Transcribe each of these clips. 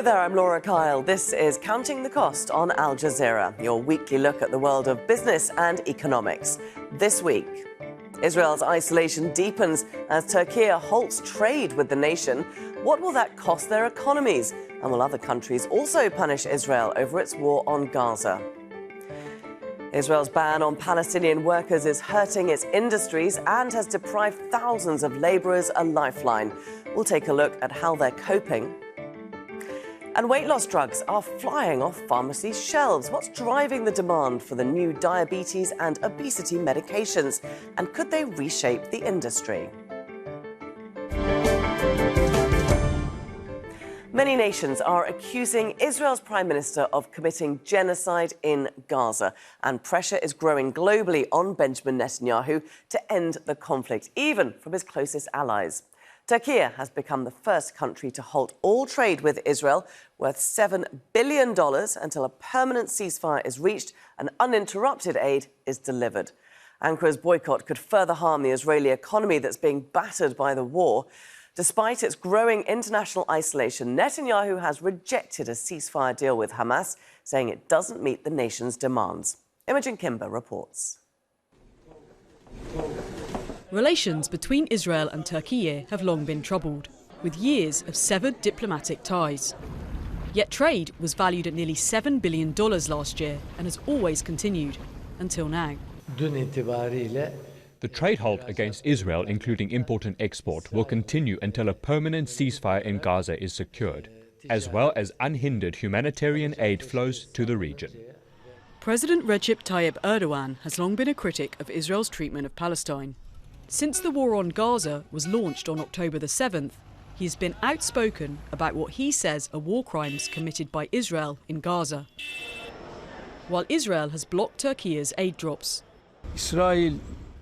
Hello there, I'm Laura Kyle. This is Counting the Cost on Al Jazeera, your weekly look at the world of business and economics. This week, Israel's isolation deepens as Turkey halts trade with the nation. What will that cost their economies? And will other countries also punish Israel over its war on Gaza? Israel's ban on Palestinian workers is hurting its industries and has deprived thousands of labourers a lifeline. We'll take a look at how they're coping. And weight loss drugs are flying off pharmacy shelves. What's driving the demand for the new diabetes and obesity medications? And could they reshape the industry? Many nations are accusing Israel's Prime Minister of committing genocide in Gaza, and pressure is growing globally on Benjamin Netanyahu to end the conflict, even from his closest allies. Turkey has become the first country to halt all trade with Israel, worth $7 billion, until a permanent ceasefire is reached and uninterrupted aid is delivered. Ankara's boycott could further harm the Israeli economy that's being battered by the war. Despite its growing international isolation, Netanyahu has rejected a ceasefire deal with Hamas, saying it doesn't meet the nation's demands. Imogen Kimber reports. Relations between Israel and Turkey have long been troubled, with years of severed diplomatic ties. Yet trade was valued at nearly $7 billion last year and has always continued, until now. The trade halt against Israel, including import and export, will continue until a permanent ceasefire in Gaza is secured, as well as unhindered humanitarian aid flows to the region. President Recep Tayyip Erdogan has long been a critic of Israel's treatment of Palestine. Since the war on Gaza was launched on October the 7th, he has been outspoken about what he says are war crimes committed by Israel in Gaza, while Israel has blocked Turkey's aid drops.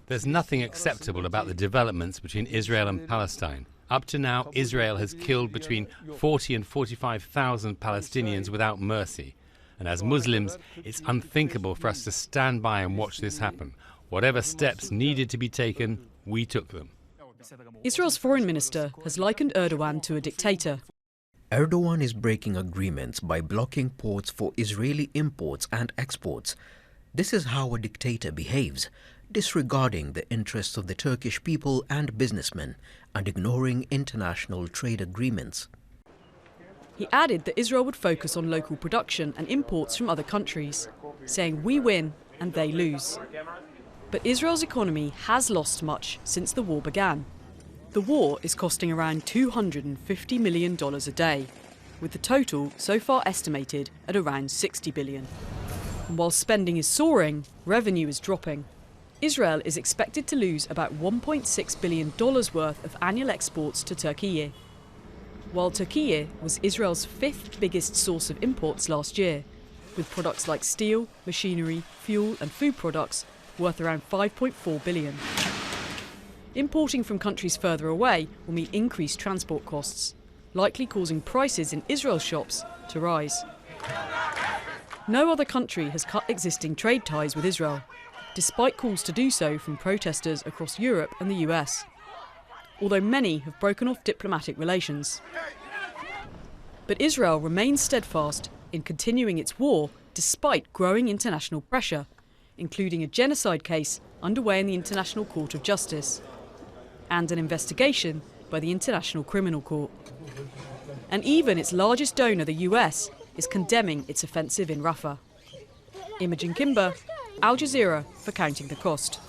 There's nothing acceptable about the developments between Israel and Palestine. Up to now, Israel has killed between 40 and 45,000 Palestinians without mercy. And as Muslims, it's unthinkable for us to stand by and watch this happen. Whatever steps needed to be taken, we took them. Israel's foreign minister has likened Erdogan to a dictator. Erdogan is breaking agreements by blocking ports for Israeli imports and exports. This is how a dictator behaves, disregarding the interests of the Turkish people and businessmen and ignoring international trade agreements. He added that Israel would focus on local production and imports from other countries, saying we win and they lose. But Israel's economy has lost much since the war began. The war is costing around $250 million a day, with the total so far estimated at around $60 billion. And while spending is soaring, revenue is dropping. Israel is expected to lose about $1.6 billion worth of annual exports to Turkey. While Turkey was Israel's fifth biggest source of imports last year, with products like steel, machinery, fuel and food products worth around $5.4 billion. Importing from countries further away will mean increased transport costs, likely causing prices in Israel's shops to rise. No other country has cut existing trade ties with Israel, despite calls to do so from protesters across Europe and the US, although many have broken off diplomatic relations. But Israel remains steadfast in continuing its war despite growing international pressure, including a genocide case underway in the International Court of Justice and an investigation by the International Criminal Court. And even its largest donor, the US, is condemning its offensive in Rafah. Imogen Kimber, Al Jazeera, for Counting the Cost.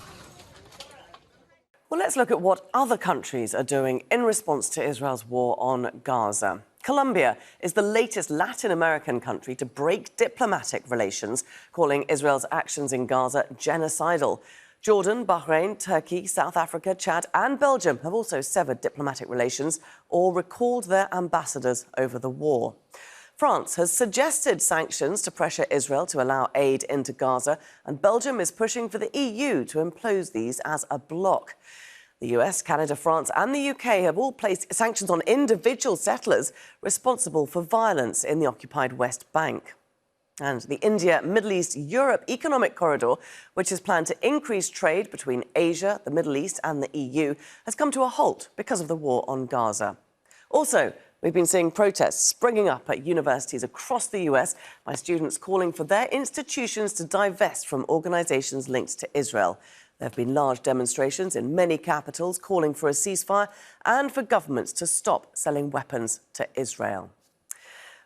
Well, let's look at what other countries are doing in response to Israel's war on Gaza. Colombia is the latest Latin American country to break diplomatic relations, calling Israel's actions in Gaza genocidal. Jordan, Bahrain, Turkey, South Africa, Chad and Belgium have also severed diplomatic relations or recalled their ambassadors over the war. France has suggested sanctions to pressure Israel to allow aid into Gaza, and Belgium is pushing for the EU to impose these as a bloc. The US, Canada, France and the UK have all placed sanctions on individual settlers responsible for violence in the occupied West Bank. And the India, Middle East, Europe economic corridor, which is planned to increase trade between Asia, the Middle East and the EU, has come to a halt because of the war on Gaza. Also, We've been seeing protests springing up at universities across the US by students calling for their institutions to divest from organisations linked to Israel. There have been large demonstrations in many capitals calling for a ceasefire and for governments to stop selling weapons to Israel.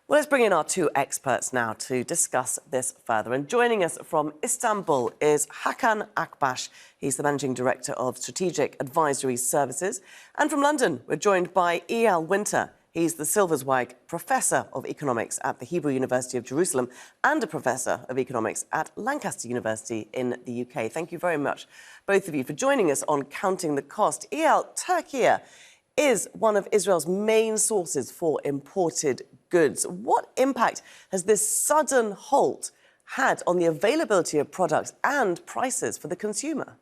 Well, let's bring in our two experts now to discuss this further. And joining us from Istanbul is Hakan Akbaş. He's the Managing Director of Strategic Advisory Services. And from London, we're joined by Eyal Winter. He's the Silverswag Professor of Economics at the Hebrew University of Jerusalem and a Professor of Economics at Lancaster University in the UK. Thank you very much, both of you, for joining us on Counting the Cost. Eyal, Turkey is one of Israel's main sources for imported goods. What impact has this sudden halt had on the availability of products and prices for the consumer?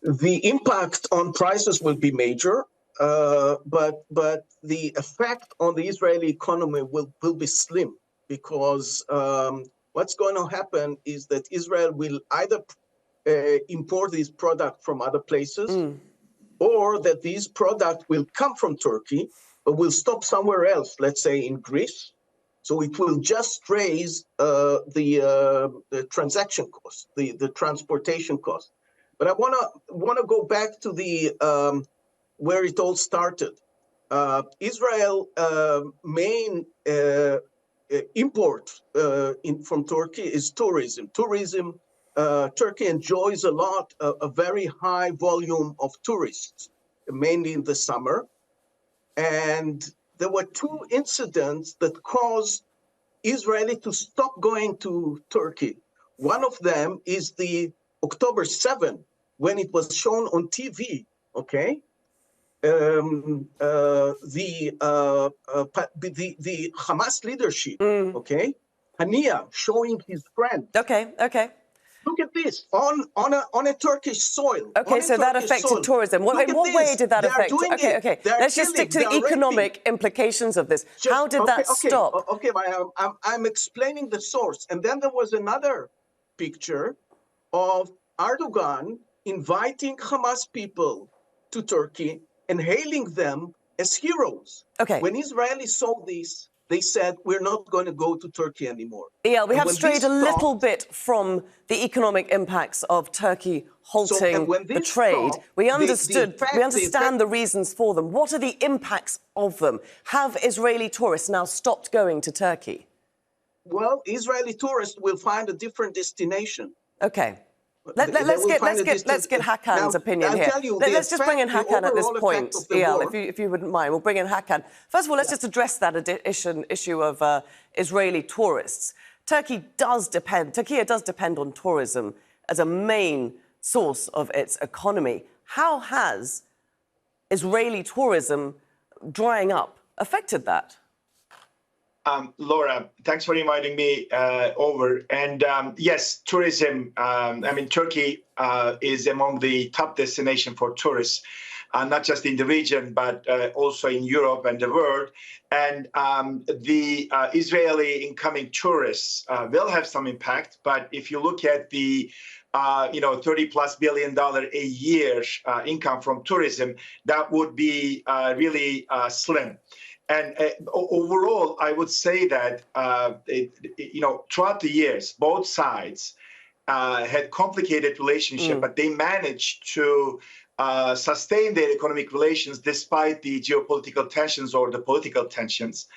The impact on prices will be major. But the effect on the Israeli economy will be slim, because what's going to happen is that Israel will either import these products from other places, or that these products will come from Turkey, but will stop somewhere else, let's say in Greece. So it will just raise the transaction cost, the transportation cost. But I want to go back to the where it all started. Israel main import from Turkey is tourism. Turkey enjoys a very high volume of tourists, mainly in the summer. And there were two incidents that caused Israeli to stop going to Turkey. One of them is the October 7, when it was shown on TV, okay? The Hamas leadership, okay, Hania showing his friend. Okay. Look at this on a Turkish soil. Okay, so that affected tourism. In what way did that affect? Okay. Let's just stick to the economic implications of this. How did that stop? Okay, I'm explaining the source. And then there was another picture of Erdogan inviting Hamas people to Turkey and hailing them as heroes. Okay. When Israelis saw this, they said, we're not going to go to Turkey anymore. Yeah, we have strayed a little bit from the economic impacts of Turkey halting the trade. We understand the reasons for them. What are the impacts of them? Have Israeli tourists now stopped going to Turkey? Well, Israeli tourists will find a different destination. Okay. Let's get Hakan's opinion here. Let's just bring in Hakan at this point, Eyal, if you wouldn't mind. We'll bring in Hakan. First of all, let's just address that issue of Israeli tourists. Turkey does depend on tourism as a main source of its economy. How has Israeli tourism drying up affected that? Laura, thanks for inviting me over. And yes, tourism, Turkey is among the top destination for tourists, not just in the region, but also in Europe and the world. And the Israeli incoming tourists will have some impact. But if you look at the $30+ billion a year income from tourism, that would be really slim. And overall, I would say that, throughout the years, both sides had complicated relationship, but they managed to sustain their economic relations despite the geopolitical tensions or the political tensions.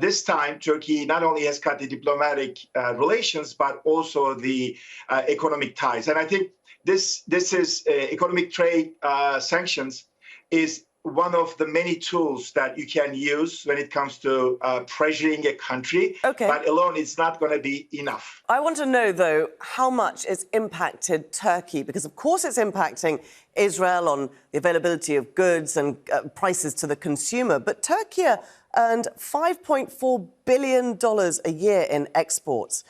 This time, Turkey not only has cut the diplomatic relations, but also the economic ties. And I think this is economic trade sanctions is one of the many tools that you can use when it comes to pressuring a country. Okay. But alone, it's not going to be enough. I want to know, though, how much it's impacted Turkey, because, of course, it's impacting Israel on the availability of goods and prices to the consumer. But Turkey earned $5.4 billion a year in exports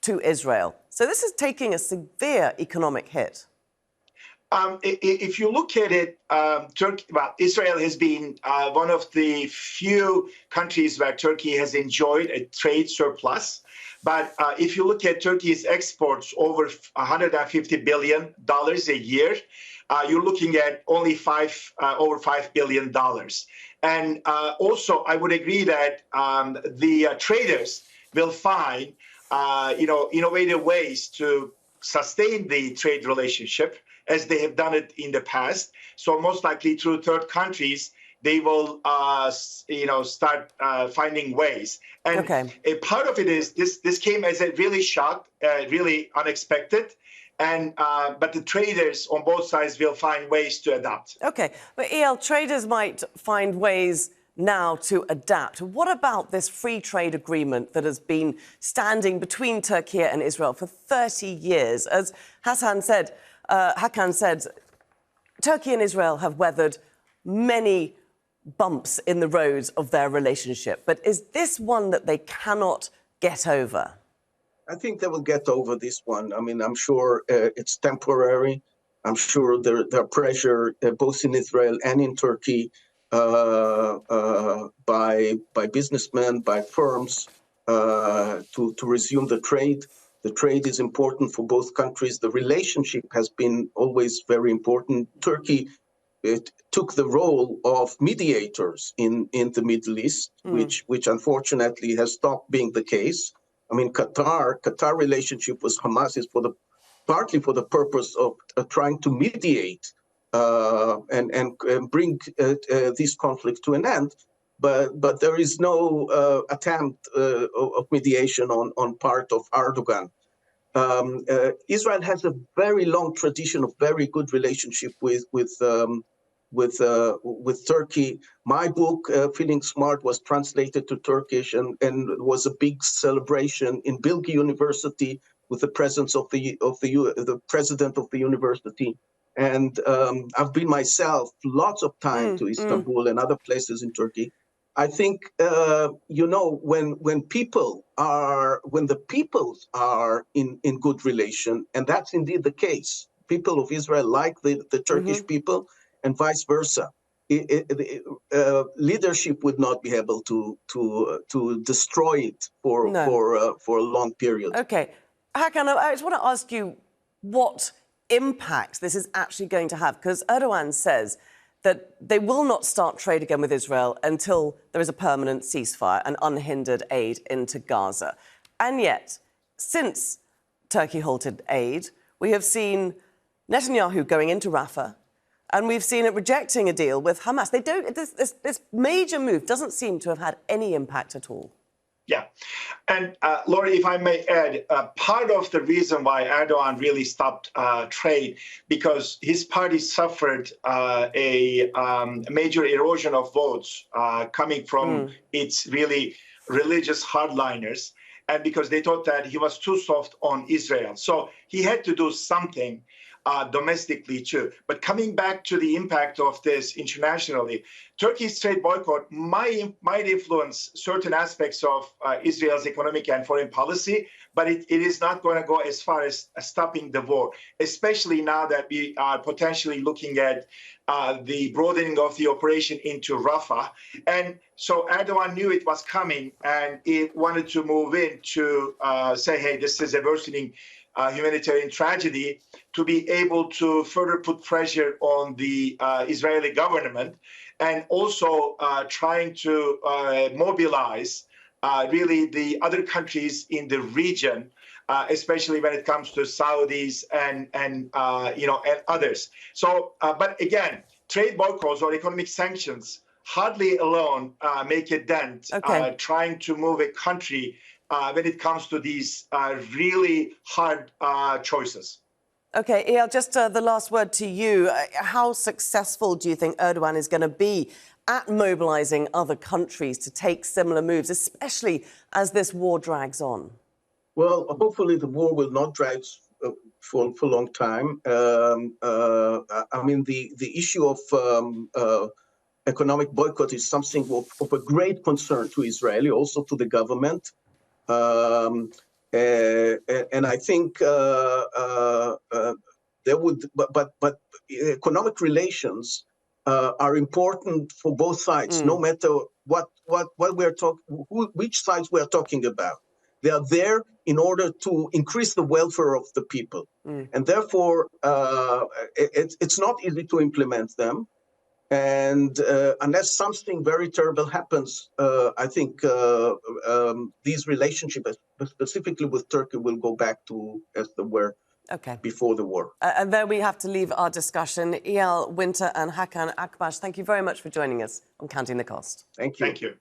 to Israel. So this is taking a severe economic hit. If you look at it, Israel has been one of the few countries where Turkey has enjoyed a trade surplus. But if you look at Turkey's exports, over $150 billion a year, you're looking at only over $5 billion. And also, I would agree that the traders will find innovative ways to sustain the trade relationship as they have done it in the past. So most likely through third countries, they will, start finding ways. And a part of it is this came as a really shock, really unexpected. And but the traders on both sides will find ways to adapt. Okay, but EL, traders might find ways now to adapt. What about this free trade agreement that has been standing between Turkey and Israel for 30 years? As Hakan said, Turkey and Israel have weathered many bumps in the roads of their relationship. But is this one that they cannot get over? I think they will get over this one. I mean, I'm sure it's temporary. I'm sure there are pressure both in Israel and in Turkey by businessmen, by firms to resume the trade. The trade is important for both countries. The relationship has been always very important. Turkey took the role of mediators in the Middle East, which unfortunately has stopped being the case. I mean, Qatar relationship with Hamas is partly for the purpose of trying to mediate and bring this conflict to an end. But there is no attempt of mediation on part of Erdogan. Israel has a very long tradition of very good relationship with Turkey. My book, Feeling Smart, was translated to Turkish and was a big celebration in Bilgi University with the presence of the president of the university. And I've been myself lots of time to Istanbul and other places in Turkey. I think when the peoples are in good relation, and that's indeed the case. People of Israel like the Turkish people, and vice versa. Leadership would not be able to destroy it for a long period. Okay, Hakan, I just want to ask you what impact this is actually going to have, because Erdogan says that they will not start trade again with Israel until there is a permanent ceasefire and unhindered aid into Gaza. And yet, since Turkey halted aid, we have seen Netanyahu going into Rafah, and we've seen it rejecting a deal with Hamas. This major move doesn't seem to have had any impact at all. Yeah. And Laurie, if I may add, part of the reason why Erdogan really stopped trade, because his party suffered a major erosion of votes coming from its really religious hardliners, and because they thought that he was too soft on Israel. So he had to do something domestically too. But coming back to the impact of this internationally, Turkey's trade boycott might influence certain aspects of Israel's economic and foreign policy, but it is not going to go as far as stopping the war, especially now that we are potentially looking at the broadening of the operation into Rafah. And so Erdogan knew it was coming, and he wanted to move in to say, hey, this is a worsening humanitarian tragedy, to be able to further put pressure on the Israeli government, and also trying to mobilize really the other countries in the region, especially when it comes to Saudis and others. So, but again, trade boycotts or economic sanctions hardly alone make a dent trying to move a country when it comes to these really hard choices. Okay, Eyal, just the last word to you. How successful do you think Erdogan is going to be at mobilizing other countries to take similar moves, especially as this war drags on? Well, hopefully the war will not drag for a long time. I mean, the issue of economic boycott is something of a great concern to Israel, also to the government. And I think there would, but economic relations are important for both sides, no matter what we're talking, which sides we're talking about. They are there in order to increase the welfare of the people. And therefore, it's not easy to implement them. And unless something very terrible happens, I think these relationships, specifically with Turkey, will go back to as they were before the war. And there we have to leave our discussion. Eyal Winter and Hakan Akbaş, thank you very much for joining us on Counting the Cost. Thank you. Thank you.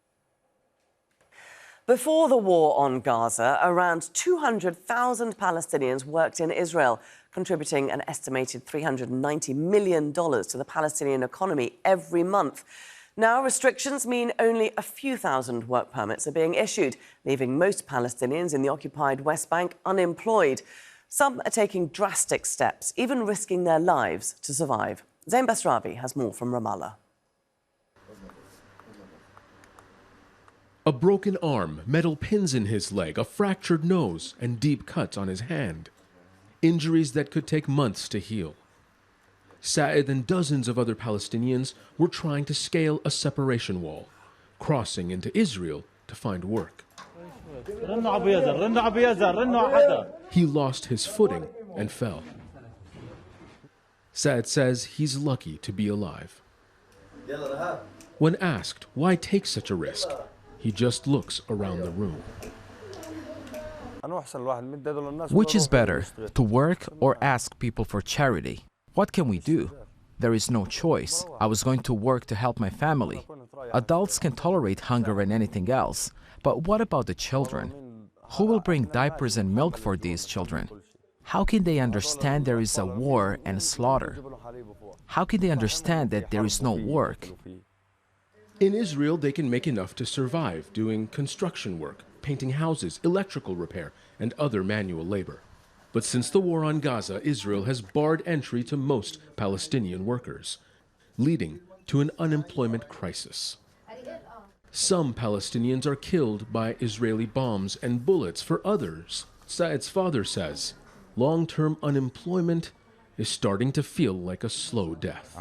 Before the war on Gaza, around 200,000 Palestinians worked in Israel, contributing an estimated $390 million to the Palestinian economy every month. Now, restrictions mean only a few thousand work permits are being issued, leaving most Palestinians in the occupied West Bank unemployed. Some are taking drastic steps, even risking their lives to survive. Zain Basravi has more from Ramallah. A broken arm, metal pins in his leg, a fractured nose, and deep cuts on his hand. Injuries that could take months to heal. Saed and dozens of other Palestinians were trying to scale a separation wall, crossing into Israel to find work. He lost his footing and fell. Saed says he's lucky to be alive. When asked why take such a risk, he just looks around the room. Which is better, to work or ask people for charity? What can we do? There is no choice. I was going to work to help my family. Adults can tolerate hunger and anything else, but what about the children? Who will bring diapers and milk for these children? How can they understand there is a war and slaughter? How can they understand that there is no work? In Israel, they can make enough to survive, doing construction work, painting houses, electrical repair, and other manual labor. But since the war on Gaza, Israel has barred entry to most Palestinian workers, leading to an unemployment crisis. Some Palestinians are killed by Israeli bombs and bullets. For others, Saed's father says, long-term unemployment is starting to feel like a slow death.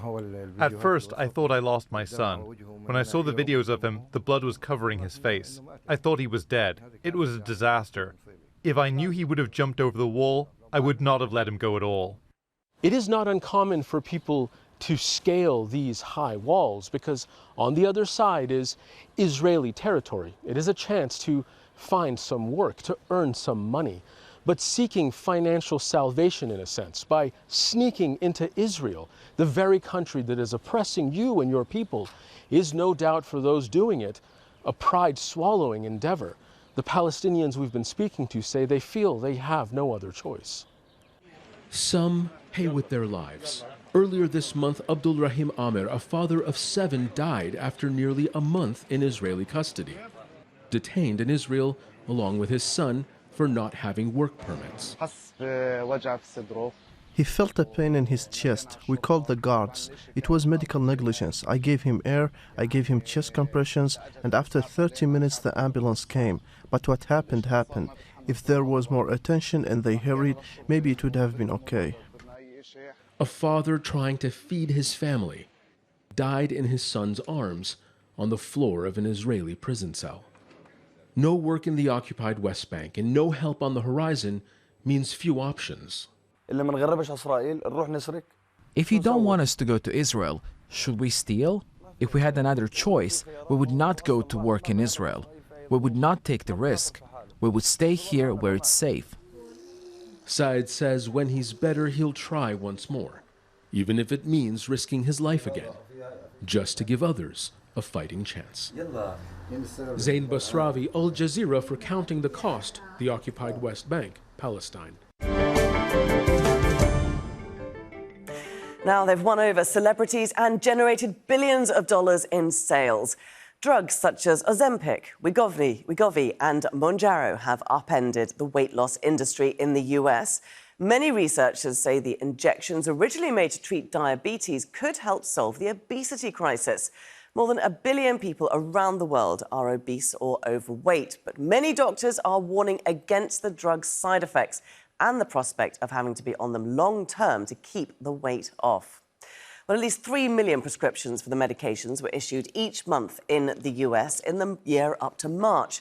At first, I thought I lost my son. When I saw the videos of him, the blood was covering his face. I thought he was dead. It was a disaster. If I knew he would have jumped over the wall, I would not have let him go at all. It is not uncommon for people to scale these high walls because on the other side is Israeli territory. It is a chance to find some work, to earn some money. But seeking financial salvation, in a sense, by sneaking into Israel, the very country that is oppressing you and your people, is no doubt for those doing it a pride-swallowing endeavor. The Palestinians we've been speaking to say they feel they have no other choice. Some pay with their lives. Earlier this month, Abdul Rahim Amer, a father of 7, died after nearly a month in Israeli custody. Detained in Israel, along with his son, for not having work permits. He felt a pain in his chest. We called the guards. It was medical negligence. I gave him air, I gave him chest compressions, and after 30 minutes the ambulance came. But what happened, happened. If there was more attention and they hurried, maybe it would have been okay. A father trying to feed his family died in his son's arms on the floor of an Israeli prison cell. No work in the occupied West Bank and no help on the horizon means few options. If you don't want us to go to Israel, should we steal? If we had another choice, we would not go to work in Israel. We would not take the risk. We would stay here where it's safe. Saed says when he's better, he'll try once more, even if it means risking his life again, just to give others a fighting chance. Zain Basravi, Al Jazeera, for Counting the Cost, the occupied West Bank, Palestine. Now they've won over celebrities and generated billions of dollars in sales. Drugs such as Ozempic, Wegovy and Mounjaro have upended the weight loss industry in the US. Many researchers say the injections originally made to treat diabetes could help solve the obesity crisis. More than 1 billion people around the world are obese or overweight, but many doctors are warning against the drug's side effects and the prospect of having to be on them long term to keep the weight off. Well, at least 3 million prescriptions for the medications were issued each month in the US in the year up to March.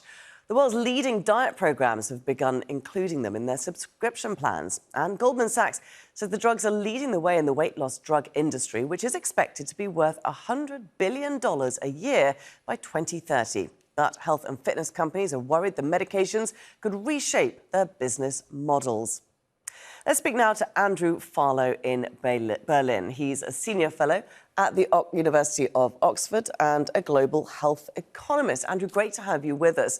The world's leading diet programs have begun including them in their subscription plans. And Goldman Sachs says the drugs are leading the way in the weight loss drug industry, which is expected to be worth $100 billion a year by 2030. But health and fitness companies are worried the medications could reshape their business models. Let's speak now to Andrew Farlow in Berlin. He's a senior fellow at the University of Oxford and a global health economist. Andrew, great to have you with us.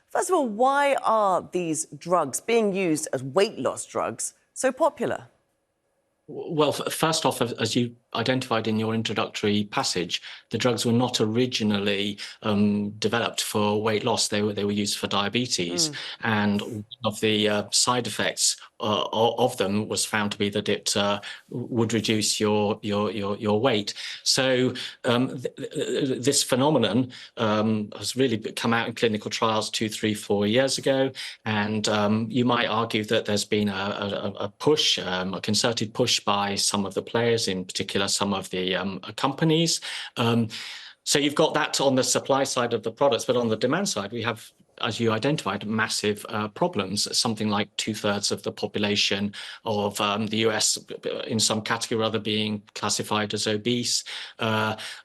First of all, why are these drugs being used as weight loss drugs so popular? Well, first off, as you identified in your introductory passage, the drugs were not originally developed for weight loss. They were used for diabetes, and one of the side effects of them was found to be that it would reduce your weight. So this phenomenon has really come out in clinical trials 2, 3, 4 years ago, and you might argue that there's been a push, a concerted push by some of the players, in particular some of the companies. So you've got that on the supply side of the products, but on the demand side, we have, as you identified, massive problems. Something like 2/3 of the population of the US, in some category or other, being classified as obese.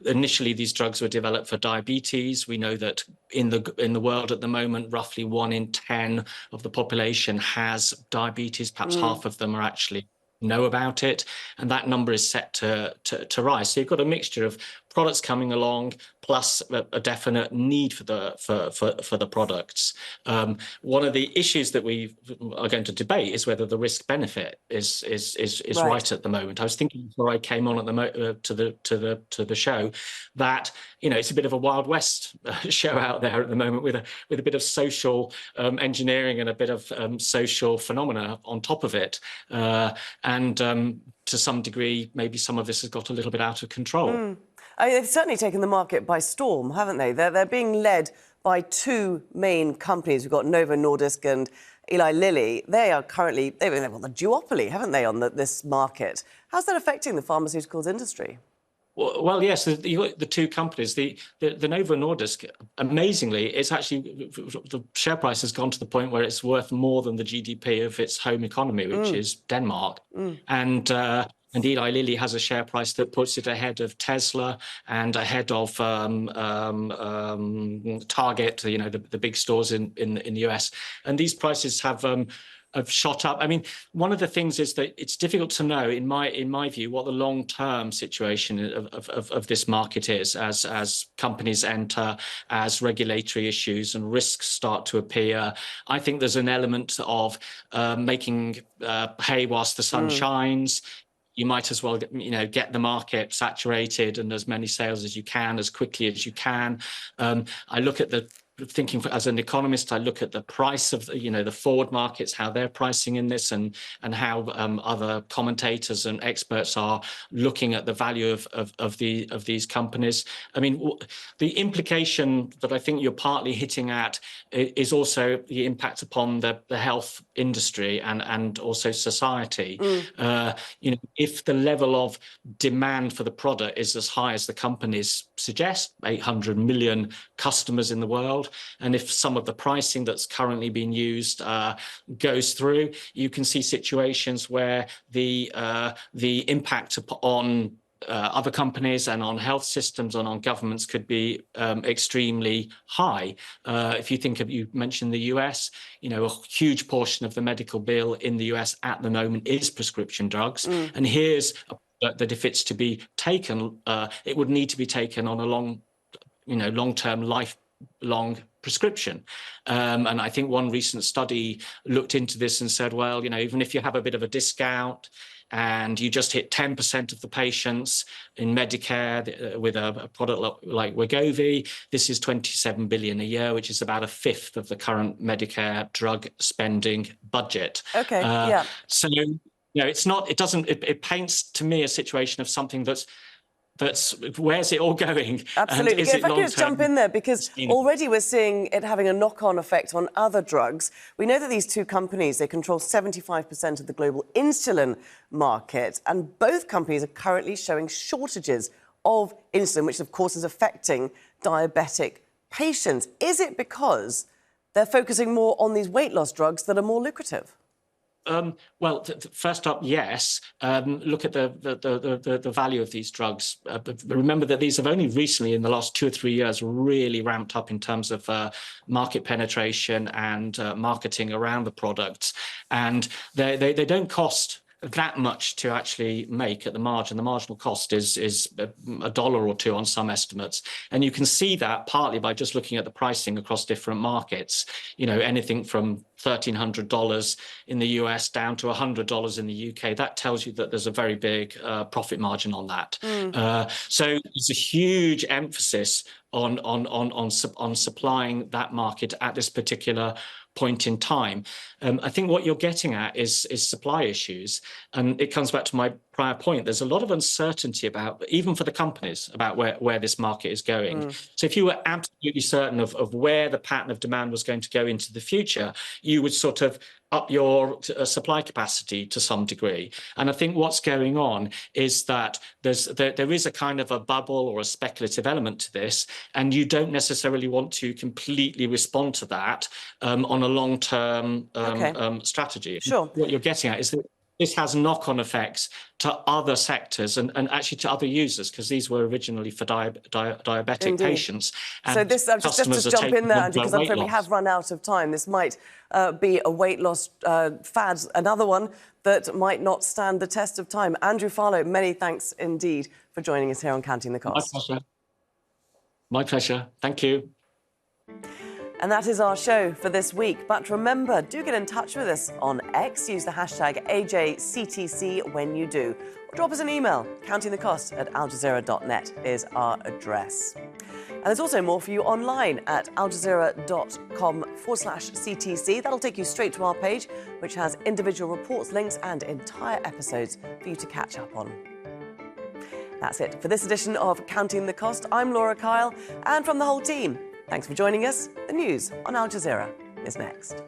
Initially, these drugs were developed for diabetes. We know that in the world at the moment, roughly 1 in 10 of the population has diabetes. Perhaps half of them are actually know about it, and that number is set to rise. So you've got a mixture of products coming along, plus a definite need for the products. One of the issues that we are going to debate is whether the risk benefit is right at the moment. I was thinking before I came on to the show that it's a bit of a Wild West show out there at the moment with a bit of social engineering and a bit of social phenomena on top of it, and to some degree, maybe some of this has got a little bit out of control. They've certainly taken the market by storm, haven't they? They're being led by 2 main companies. We've got Novo Nordisk and Eli Lilly. They are currently, they've got the duopoly, haven't they, on this market? How's that affecting the pharmaceuticals industry? Well, yes, the 2 companies, the Novo Nordisk, amazingly, it's actually, the share price has gone to the point where it's worth more than the GDP of its home economy, which is Denmark. And Eli Lilly has a share price that puts it ahead of Tesla and ahead of Target, the big stores in the US. And these prices have shot up. I mean, one of the things is that it's difficult to know, in my view, what the long-term situation of this market is as companies enter, as regulatory issues and risks start to appear. I think there's an element of making hay whilst the sun shines. You might as well, get the market saturated and as many sales as you can, as quickly as you can. I look at as an economist, I look at the price of the forward markets, how they're pricing in this, and how other commentators and experts are looking at the value of these companies. I mean, the implication that I think you're partly hitting at is also the impact upon the health industry and also society. If the level of demand for the product is as high as the companies suggest, 800 million customers in the world, and if some of the pricing that's currently being used goes through, you can see situations where the impact on other companies and on health systems and on governments could be extremely high. If you mentioned the US, a huge portion of the medical bill in the US at the moment is prescription drugs, and here's a product that if it's to be taken, it would need to be taken on a long-term, lifelong prescription. And I think one recent study looked into this and said, well, even if you have a bit of a discount and you just hit 10% of the patients in Medicare with a product like Wegovy, this is $27 billion a year, which is about 1/5 of the current Medicare drug spending budget. Okay, yeah. So, it paints to me a situation of something that's where's it all going? Absolutely. If I could just jump in there, because already we're seeing it having a knock-on effect on other drugs. We know that these 2 companies, they control 75% of the global insulin market, and both companies are currently showing shortages of insulin, which of course is affecting diabetic patients. Is it because they're focusing more on these weight loss drugs that are more lucrative. Well, first up, yes. Look at the value of these drugs. But remember that these have only recently, in the last 2 or 3 years, really ramped up in terms of market penetration and marketing around the products. And they don't cost that much to actually make at the margin. The marginal cost is $1 or $2 on some estimates. And you can see that partly by just looking at the pricing across different markets. You know, anything from $1,300 in the US down to $100 in the UK. That tells you that there's a very big profit margin on that. So there's a huge emphasis on supplying that market at this particular point in time. I think what you're getting at is supply issues, and it comes back to my prior point. There's a lot of uncertainty about, even for the companies, about where this market is going. So if you were absolutely certain of where the pattern of demand was going to go into the future, you would sort of up your supply capacity to some degree. And I think what's going on is that there is a kind of a bubble or a speculative element to this, and you don't necessarily want to completely respond to that on a long-term strategy. Sure. What you're getting at is that this has knock-on effects to other sectors and actually to other users, because these were originally for diabetic patients. And so this, just to jump in there, Andrew, because I'm afraid we have run out of time. This might be a weight loss fad, another one that might not stand the test of time. Andrew Farlow, many thanks indeed for joining us here on Counting the Cost. My pleasure. My pleasure. Thank you. And that is our show for this week. But remember, do get in touch with us on X. Use the hashtag AJCTC when you do. Or drop us an email. countingthecost@aljazeera.net is our address. And there's also more for you online at aljazeera.com/CTC. That'll take you straight to our page, which has individual reports, links, and entire episodes for you to catch up on. That's it for this edition of Counting the Cost. I'm Laura Kyle, and from the whole team, thanks for joining us. The news on Al Jazeera is next.